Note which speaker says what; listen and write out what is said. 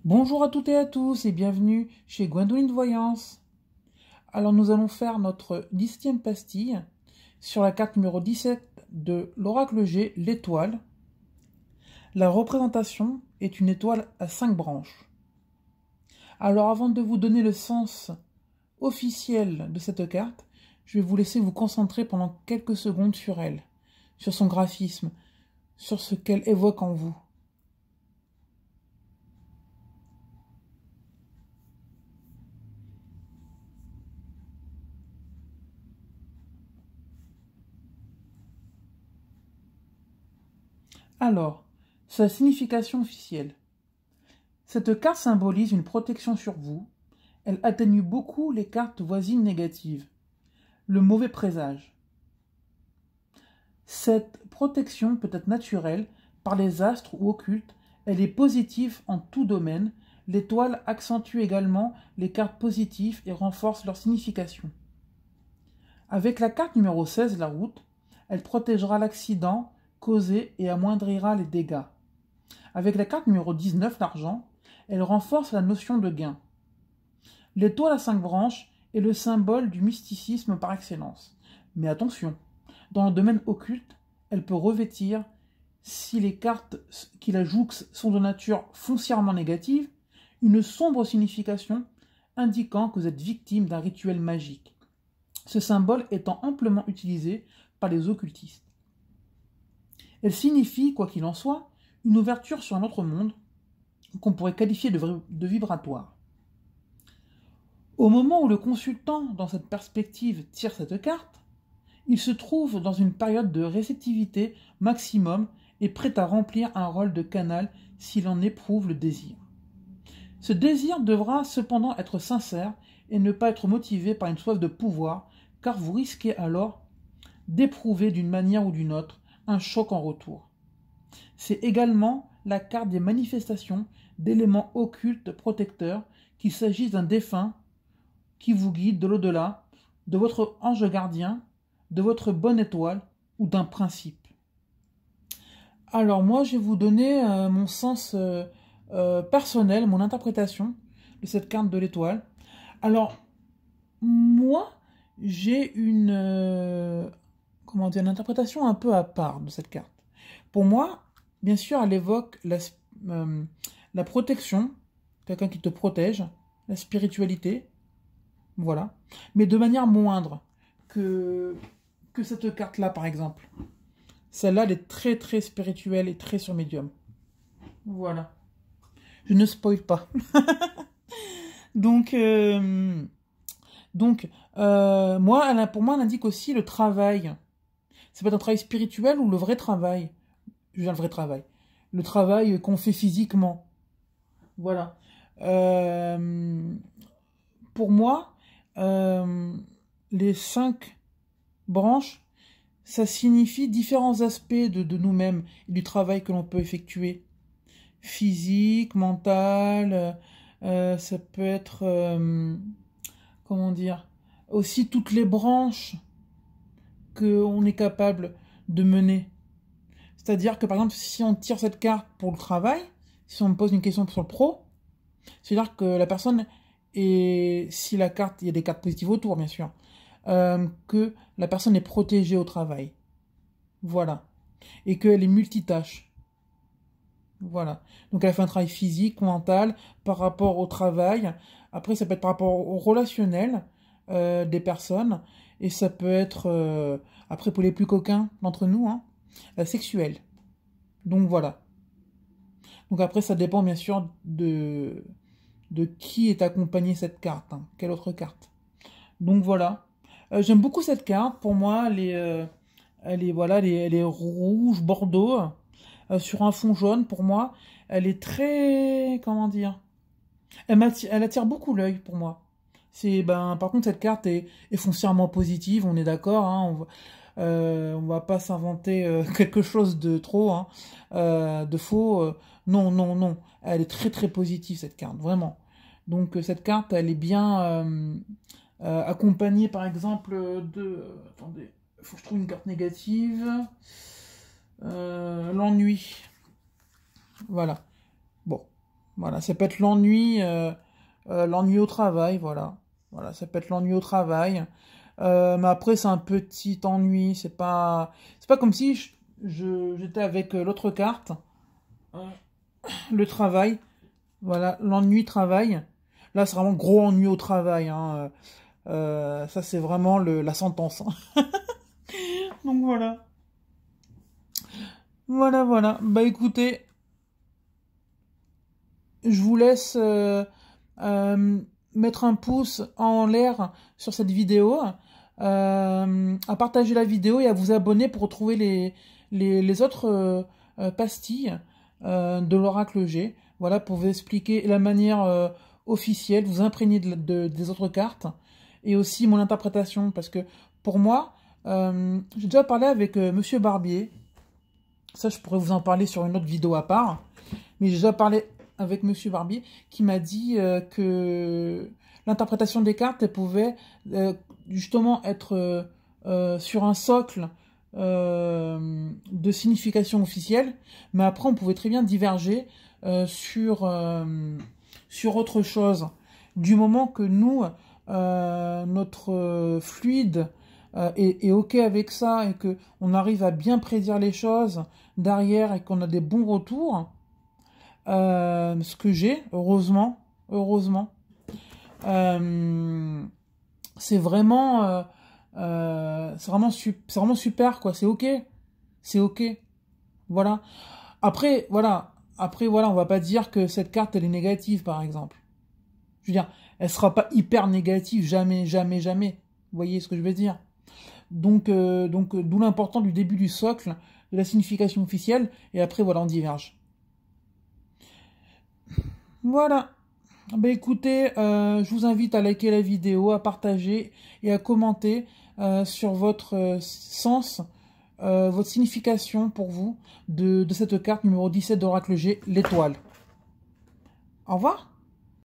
Speaker 1: Bonjour à toutes et à tous et bienvenue chez Gwendoline Voyance. Alors nous allons faire notre 10e pastille sur la carte numéro 17 de l'oracle G, l'étoile. La représentation est une étoile à 5 branches. Alors avant de vous donner le sens officiel de cette carte, je vais vous laisser vous concentrer pendant quelques secondes sur elle, sur son graphisme, sur ce qu'elle évoque en vous. Alors, sa signification officielle. Cette carte symbolise une protection sur vous. Elle atténue beaucoup les cartes voisines négatives. Le mauvais présage. Cette protection peut être naturelle, par les astres ou occulte. Elle est positive en tout domaine. L'étoile accentue également les cartes positives et renforce leur signification. Avec la carte numéro 16, la route, elle protégera l'accident causé et amoindrira les dégâts. Avec la carte numéro 19, l'argent, elle renforce la notion de gain. L'étoile à 5 branches est le symbole du mysticisme par excellence. Mais attention, dans le domaine occulte, elle peut revêtir, si les cartes qui la jouxent sont de nature foncièrement négative, une sombre signification indiquant que vous êtes victime d'un rituel magique. Ce symbole étant amplement utilisé par les occultistes. Elle signifie, quoi qu'il en soit, une ouverture sur un autre monde qu'on pourrait qualifier de vibratoire. Au moment où le consultant, dans cette perspective, tire cette carte, il se trouve dans une période de réceptivité maximum et prêt à remplir un rôle de canal s'il en éprouve le désir. Ce désir devra cependant être sincère et ne pas être motivé par une soif de pouvoir, car vous risquez alors d'éprouver d'une manière ou d'une autre un choc en retour. C'est également la carte des manifestations d'éléments occultes protecteurs, qu'il s'agisse d'un défunt qui vous guide de l'au-delà, de votre ange gardien, de votre bonne étoile ou d'un principe. Alors moi, je vais vous donner mon sens personnel, mon interprétation de cette carte de l'étoile. Alors, moi, j'ai une interprétation un peu à part de cette carte. Pour moi, bien sûr, elle évoque la protection, quelqu'un qui te protège, la spiritualité, voilà, mais de manière moindre que cette carte-là, par exemple. Celle-là, elle est très très spirituelle et très sur médium. Voilà. Je ne spoil pas. Donc, moi, pour moi, elle indique aussi le travail. Ça peut être un travail spirituel ou le vrai travail. Je veux dire le vrai travail. Le travail qu'on fait physiquement. Voilà. Pour moi, les 5 branches, ça signifie différents aspects de nous-mêmes et du travail que l'on peut effectuer. Physique, mental, ça peut être, comment dire, aussi toutes les branches qu'on est capable de mener. C'est-à-dire que par exemple, si on tire cette carte pour le travail, si on me pose une question sur le pro, c'est-à-dire que la personne est, si la carte, il y a des cartes positives autour bien sûr, que la personne est protégée au travail. Voilà. Et qu'elle est multitâche. Voilà. Donc elle fait un travail physique, mental, par rapport au travail. Après, ça peut être par rapport au relationnel des personnes. Et ça peut être, après pour les plus coquins d'entre nous, hein, sexuel. Donc voilà. Donc après, ça dépend bien sûr de qui est accompagné cette carte. Hein. Quelle autre carte. Donc voilà. J'aime beaucoup cette carte. Pour moi, voilà, elle est rouge, bordeaux, sur un fond jaune. Pour moi, elle est très... Comment dire? Elle attire beaucoup l'œil pour moi. Par contre, cette carte est foncièrement positive, on est d'accord. Hein, on va pas s'inventer quelque chose de trop, hein, de faux. Non, non, non. Elle est très très positive cette carte, vraiment. Donc cette carte, elle est bien accompagnée, par exemple, de... attendez, il faut que je trouve une carte négative. L'ennui. Voilà. Bon. Voilà, ça peut être l'ennui l'ennui au travail, voilà. Voilà, ça peut être l'ennui au travail. Mais après, c'est un petit ennui, c'est pas comme si j'étais avec l'autre carte, euh, le travail, voilà, l'ennui travail. Là, c'est vraiment gros ennui au travail, hein. Ça, c'est vraiment la sentence, hein. Donc voilà. Voilà, voilà. Bah écoutez, je vous laisse euh, mettre un pouce en l'air sur cette vidéo, à partager la vidéo et à vous abonner pour retrouver les autres pastilles de l'oracle G. Voilà, pour vous expliquer la manière officielle, vous imprégner des autres cartes et aussi mon interprétation. Parce que pour moi, j'ai déjà parlé avec Monsieur Barbier. Ça, je pourrais vous en parler sur une autre vidéo à part. Mais j'ai déjà parlé avec Monsieur Barbier qui m'a dit que l'interprétation des cartes, elle pouvait justement être sur un socle de signification officielle, mais après on pouvait très bien diverger sur autre chose. Du moment que nous, notre fluide est OK avec ça et que on arrive à bien prédire les choses derrière et qu'on a des bons retours, ce que j'ai, heureusement, euh, c'est vraiment, c'est vraiment super, quoi. C'est ok, voilà. Après, voilà, on va pas dire que cette carte elle est négative, par exemple. Je veux dire, elle sera pas hyper négative, jamais, jamais, jamais. Vous voyez ce que je veux dire? Donc, d'où l'important du début du socle, de la signification officielle, et après, voilà, on diverge. Voilà. Ben écoutez, je vous invite à liker la vidéo, à partager et à commenter sur votre sens, votre signification pour vous de cette carte numéro 17 d'Oracle G, l'étoile. Au revoir.